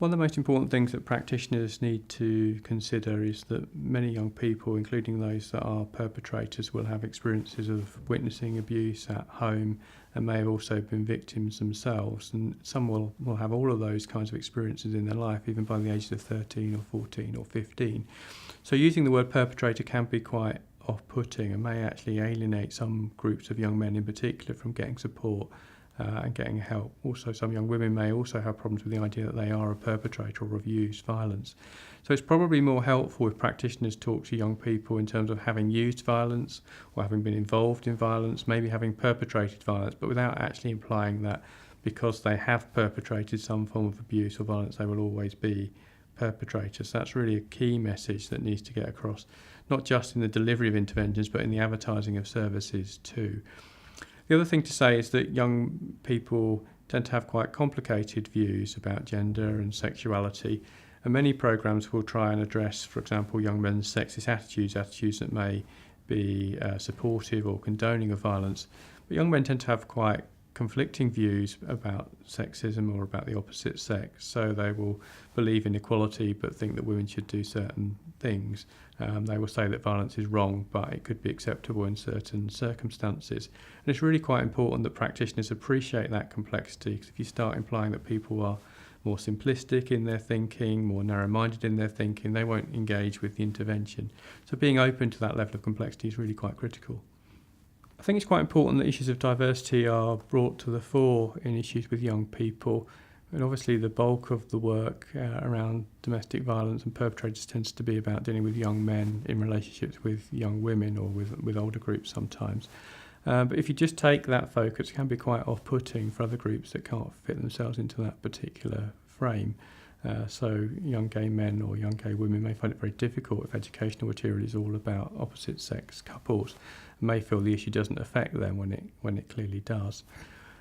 One of the most important things that practitioners need to consider is that many young people, including those that are perpetrators, will have experiences of witnessing abuse at home and may have also been victims themselves. And some will have all of those kinds of experiences in their life, even by the ages of 13 or 14 or 15. So using the word perpetrator can be quite off-putting and may actually alienate some groups of young men in particular from getting support and getting help. Also, some young women may also have problems with the idea that they are a perpetrator or have used violence. So it's probably more helpful if practitioners talk to young people in terms of having used violence or having been involved in violence, maybe having perpetrated violence, but without actually implying that because they have perpetrated some form of abuse or violence, they will always be perpetrators. That's really a key message that needs to get across, not just in the delivery of interventions, but in the advertising of services too. The other thing to say is that young people tend to have quite complicated views about gender and sexuality, and many programs will try and address, for example, young men's sexist attitudes that may be supportive or condoning of violence. But young men tend to have quite conflicting views about sexism or about the opposite sex, so they will believe in equality but think that women should do certain things. They will say that violence is wrong but it could be acceptable in certain circumstances, and it's really quite important that practitioners appreciate that complexity, because if you start implying that people are more simplistic in their thinking, more narrow-minded in their thinking, they won't engage with the intervention. So being open to that level of complexity is really quite critical. I think it's quite important that issues of diversity are brought to the fore in issues with young people. And obviously the bulk of the work around domestic violence and perpetrators tends to be about dealing with young men in relationships with young women or with older groups sometimes. But if you just take that focus, it can be quite off-putting for other groups that can't fit themselves into that particular frame. So young gay men or young gay women may find it very difficult if educational material is all about opposite sex couples, and may feel the issue doesn't affect them when it clearly does.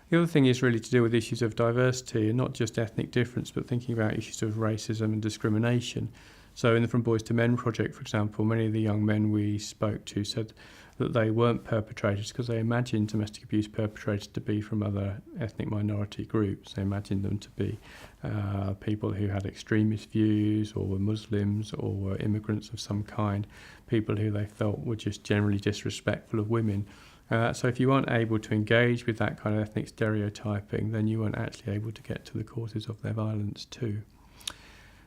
The other thing is really to deal with issues of diversity, and not just ethnic difference, but thinking about issues of racism and discrimination. So in the From Boys to Men project, for example, many of the young men we spoke to said that they weren't perpetrators because they imagined domestic abuse perpetrators to be from other ethnic minority groups. They imagined them to be people who had extremist views or were Muslims or were immigrants of some kind, people who they felt were just generally disrespectful of women. So if you weren't able to engage with that kind of ethnic stereotyping, then you weren't actually able to get to the causes of their violence too.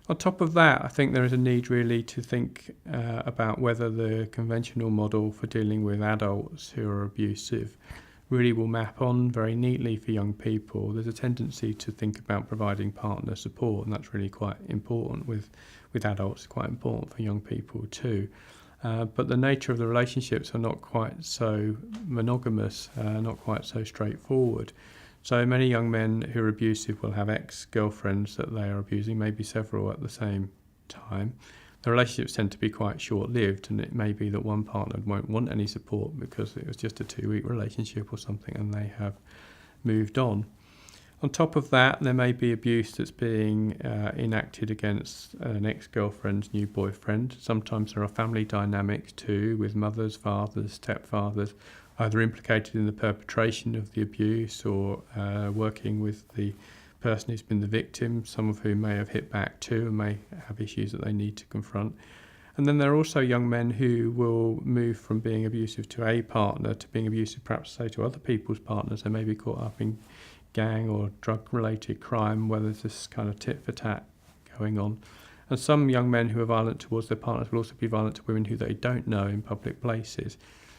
On top of that, I think there is a need really to think about whether the conventional model for dealing with adults who are abusive really will map on very neatly for young people. There's a tendency to think about providing partner support, and that's really quite important with adults, quite important for young people too. But the nature of the relationships are not quite so monogamous, not quite so straightforward. So many young men who are abusive will have ex-girlfriends that they are abusing, maybe several at the same time. The relationships tend to be quite short-lived, and it may be that one partner won't want any support because it was just a 2-week relationship or something and they have moved on. On top of that, there may be abuse that's being enacted against an ex-girlfriend's new boyfriend. Sometimes there are family dynamics too, with mothers, fathers, stepfathers, either implicated in the perpetration of the abuse or working with the person who's been the victim, some of whom may have hit back too and may have issues that they need to confront. And then there are also young men who will move from being abusive to a partner to being abusive perhaps, say, to other people's partners. They may be caught up in gang or drug-related crime where there's this kind of tit-for-tat going on. And some young men who are violent towards their partners will also be violent to women who they don't know in public places.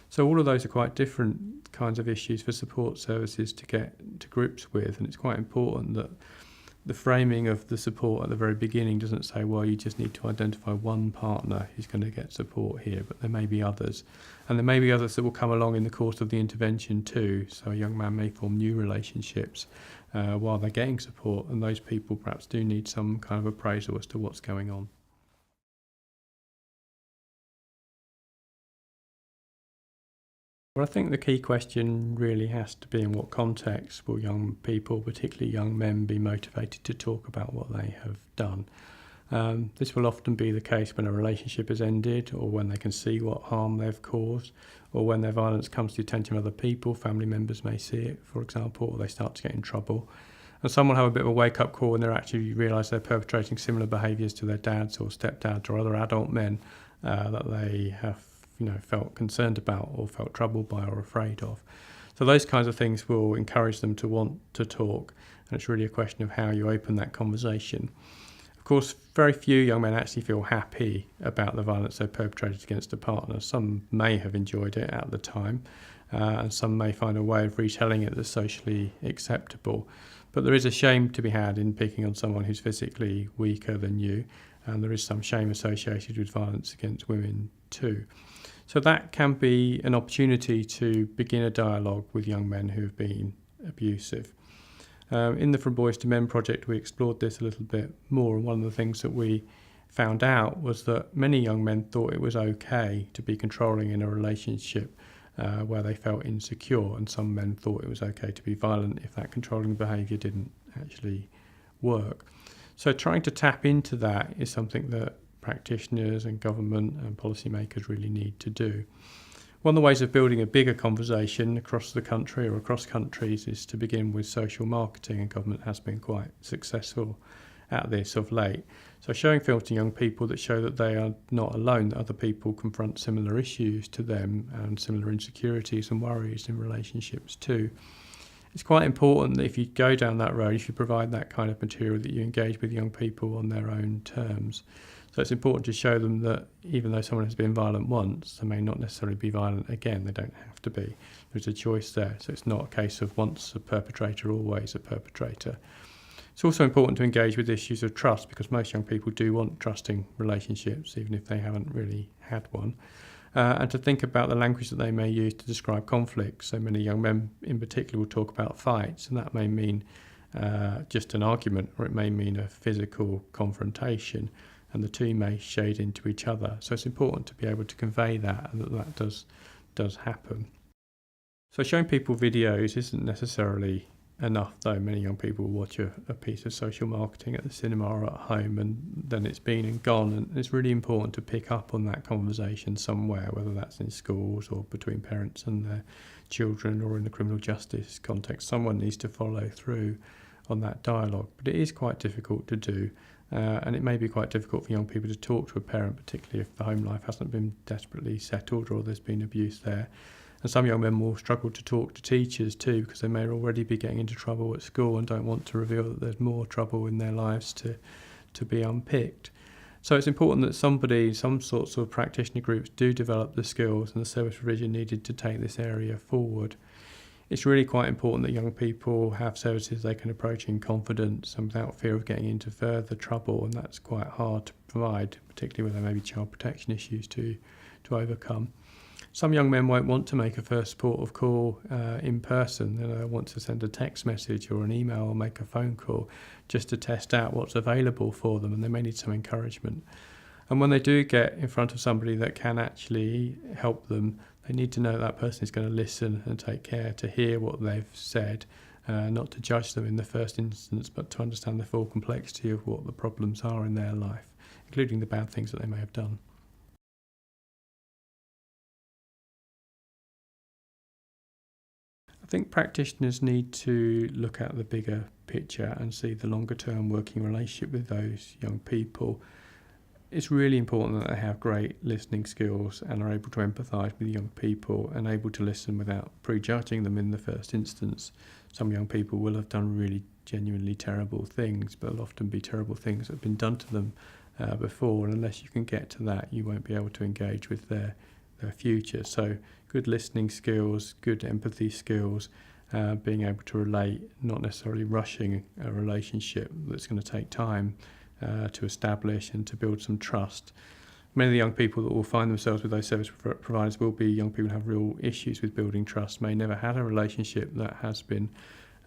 So all of those are quite different kinds of issues for support services to get to grips with, and it's quite important that the framing of the support at the very beginning doesn't say, well, you just need to identify one partner who's going to get support here, but there may be others. And there may be others that will come along in the course of the intervention too. So a young man may form new relationships while they're getting support, and those people perhaps do need some kind of appraisal as to what's going on. Well, I think the key question really has to be in what context will young people, particularly young men, be motivated to talk about what they have done. This will often be the case when a relationship has ended, or when they can see what harm they've caused, or when their violence comes to the attention of other people. Family members may see it, for example, or they start to get in trouble. And some will have a bit of a wake-up call when they actually realise they're perpetrating similar behaviours to their dads or stepdads or other adult men that they have felt concerned about or felt troubled by or afraid of. So those kinds of things will encourage them to want to talk, and it's really a question of how you open that conversation. Of course, very few young men actually feel happy about the violence they've perpetrated against a partner. Some may have enjoyed it at the time, and some may find a way of retelling it that's socially acceptable. But there is a shame to be had in picking on someone who's physically weaker than you, and there is some shame associated with violence against women too. So that can be an opportunity to begin a dialogue with young men who have been abusive. In the From Boys to Men project, we explored this a little bit more, and one of the things that we found out was that many young men thought it was okay to be controlling in a relationship where they felt insecure, and some men thought it was okay to be violent if that controlling behaviour didn't actually work. So trying to tap into that is something that practitioners and government and policymakers really need to do. One of the ways of building a bigger conversation across the country or across countries is to begin with social marketing, and government has been quite successful at this of late. So showing films to young people that show that they are not alone, that other people confront similar issues to them and similar insecurities and worries in relationships too. It's quite important that if you go down that road, if you provide that kind of material, that you engage with young people on their own terms. So it's important to show them that even though someone has been violent once, they may not necessarily be violent again. They don't have to be. There's a choice there. So it's not a case of once a perpetrator, always a perpetrator. It's also important to engage with issues of trust, because most young people do want trusting relationships, even if they haven't really had one. And to think about the language that they may use to describe conflicts. So many young men in particular will talk about fights, and that may mean just an argument, or it may mean a physical confrontation, and the two may shade into each other. So it's important to be able to convey that, and that does happen. So showing people videos isn't necessarily enough, though. Many young people will watch a piece of social marketing at the cinema or at home, and then it's been and gone, and it's really important to pick up on that conversation somewhere, whether that's in schools or between parents and their children or in the criminal justice context. Someone needs to follow through on that dialogue, but it is quite difficult to do, and it may be quite difficult for young people to talk to a parent, particularly if the home life hasn't been desperately settled or there's been abuse there. And some young men will struggle to talk to teachers too, because they may already be getting into trouble at school and don't want to reveal that there's more trouble in their lives to be unpicked. So it's important that some sorts of practitioner groups do develop the skills and the service provision needed to take this area forward. It's really quite important that young people have services they can approach in confidence and without fear of getting into further trouble, and that's quite hard to provide, particularly where there may be child protection issues to overcome. Some young men won't want to make a first port of call in person. They'll want to send a text message or an email or make a phone call just to test out what's available for them, and they may need some encouragement. And when they do get in front of somebody that can actually help them, they need to know that person is going to listen and take care to hear what they've said, not to judge them in the first instance, but to understand the full complexity of what the problems are in their life, including the bad things that they may have done. I think practitioners need to look at the bigger picture and see the longer term working relationship with those young people. It's really important that they have great listening skills and are able to empathise with young people and able to listen without prejudging them in the first instance. Some young people will have done really genuinely terrible things, but it'll often be terrible things that have been done to them before, and unless you can get to that, you won't be able to engage with their future. So good listening skills, good empathy skills, being able to relate, not necessarily rushing a relationship that's going to take time to establish and to build some trust. Many of the young people that will find themselves with those service providers will be young people who have real issues with building trust, may never had a relationship that has been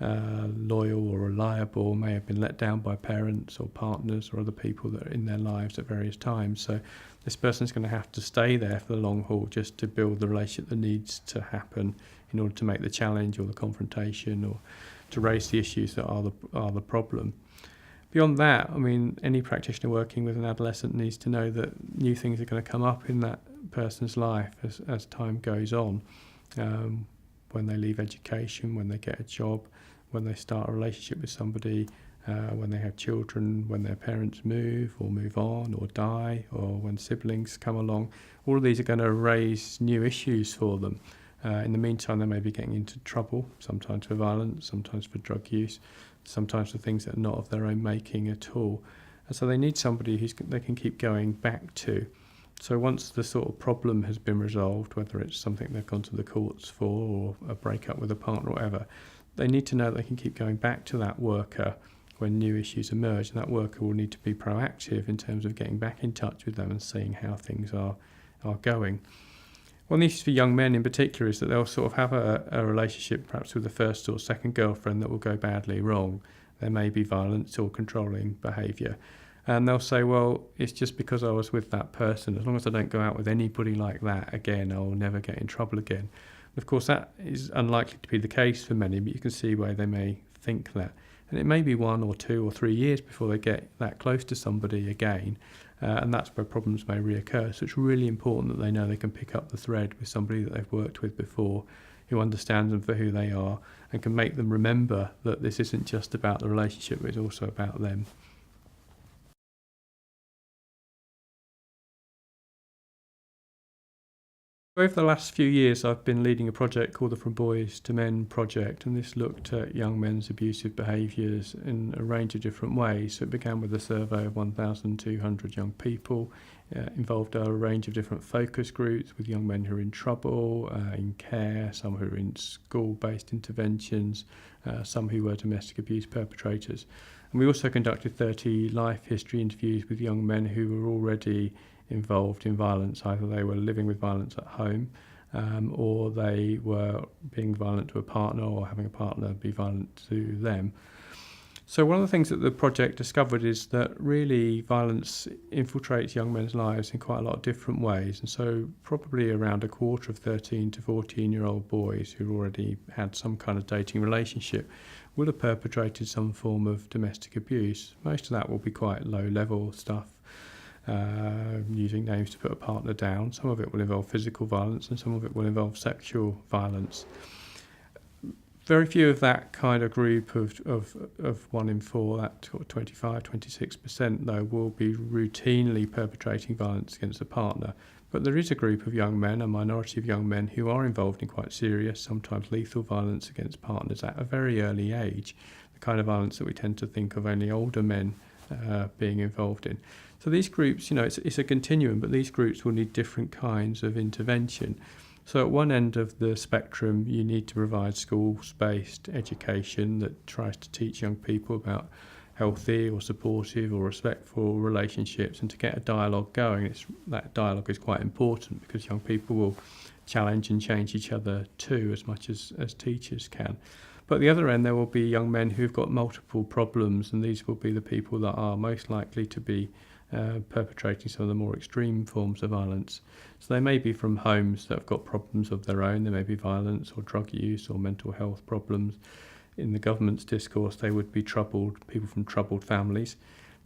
loyal or reliable, may have been let down by parents or partners or other people that are in their lives at various times. So this person's going to have to stay there for the long haul just to build the relationship that needs to happen in order to make the challenge or the confrontation or to raise the issues that are the problem. Beyond that, I mean, any practitioner working with an adolescent needs to know that new things are going to come up in that person's life as time goes on. When they leave education, when they get a job, when they start a relationship with somebody, when they have children, when their parents move or move on or die, or when siblings come along. All of these are going to raise new issues for them. In the meantime, they may be getting into trouble, sometimes for violence, sometimes for drug use, sometimes for things that are not of their own making at all. And so they need somebody they can keep going back to. So once the sort of problem has been resolved, whether it's something they've gone to the courts for or a breakup with a partner or whatever, they need to know they can keep going back to that worker when new issues emerge, and that worker will need to be proactive in terms of getting back in touch with them and seeing how things are going. One of the issues for young men in particular is that they'll sort of have a relationship perhaps with the first or second girlfriend that will go badly wrong. There may be violence or controlling behaviour. And they'll say, well, it's just because I was with that person. As long as I don't go out with anybody like that again, I'll never get in trouble again. And of course, that is unlikely to be the case for many, but you can see why they may think that. And it may be 1 or 2 or 3 years before they get that close to somebody again, and that's where problems may reoccur. So it's really important that they know they can pick up the thread with somebody that they've worked with before, who understands them for who they are, and can make them remember that this isn't just about the relationship, but it's also about them. Over the last few years, I've been leading a project called the From Boys to Men project, and this looked at young men's abusive behaviours in a range of different ways. So it began with a survey of 1,200 young people, involved a range of different focus groups with young men who are in trouble, in care, some who are in school-based interventions, some who were domestic abuse perpetrators. And we also conducted 30 life history interviews with young men who were already involved in violence. Either they were living with violence at home, or they were being violent to a partner or having a partner be violent to them. So one of the things that the project discovered is that really violence infiltrates young men's lives in quite a lot of different ways. And so probably around a quarter of 13 to 14-year-old boys who already had some kind of dating relationship will have perpetrated some form of domestic abuse. Most of that will be quite low-level stuff, using names to put a partner down. Some of it will involve physical violence and some of it will involve sexual violence. Very few of that kind of group of 1 in 4, that 25-26% though, will be routinely perpetrating violence against a partner. But there is a group of young men, a minority of young men, who are involved in quite serious, sometimes lethal violence against partners at a very early age, the kind of violence that we tend to think of only older men being involved in. So these groups, it's a continuum, but these groups will need different kinds of intervention. So at one end of the spectrum, you need to provide schools-based education that tries to teach young people about healthy or supportive or respectful relationships, and to get a dialogue going. That dialogue is quite important because young people will challenge and change each other too, as much as teachers can. But at the other end, there will be young men who've got multiple problems, and these will be the people that are most likely to be perpetrating some of the more extreme forms of violence. So they may be from homes that have got problems of their own. There may be violence or drug use or mental health problems. In the government's discourse, they would be people from troubled families.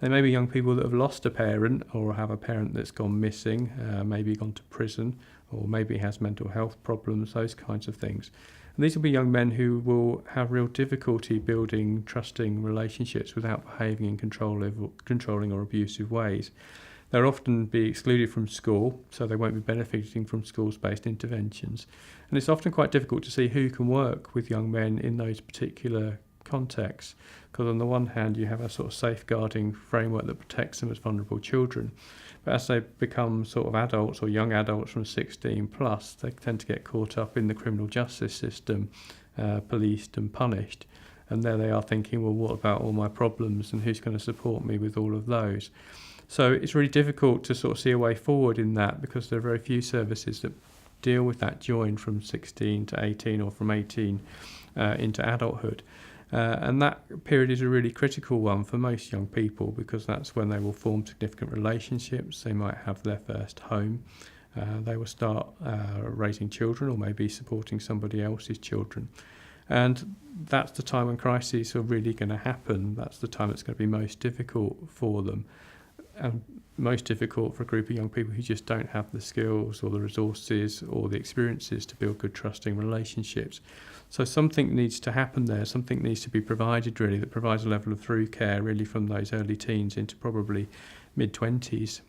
They may be young people that have lost a parent or have a parent that's gone missing, maybe gone to prison, or maybe has mental health problems, those kinds of things. And these will be young men who will have real difficulty building trusting relationships without behaving in controlling or abusive ways. They'll often be excluded from school, so they won't be benefiting from schools-based interventions. And it's often quite difficult to see who can work with young men in those particular contexts, because on the one hand you have a sort of safeguarding framework that protects them as vulnerable children, but as they become sort of adults or young adults from 16 plus, they tend to get caught up in the criminal justice system, policed and punished. And there they are thinking, well, what about all my problems and who's going to support me with all of those? So it's really difficult to sort of see a way forward in that, because there are very few services that deal with that join from 16 to 18 or from 18 into adulthood. And that period is a really critical one for most young people, because that's when they will form significant relationships. They might have their first home. They will start raising children or maybe supporting somebody else's children. And that's the time when crises are really going to happen. That's the time it's going to be most difficult for them. and most difficult for a group of young people who just don't have the skills or the resources or the experiences to build good trusting relationships. So something needs to happen there, something needs to be provided really that provides a level of through care really from those early teens into probably mid-20s,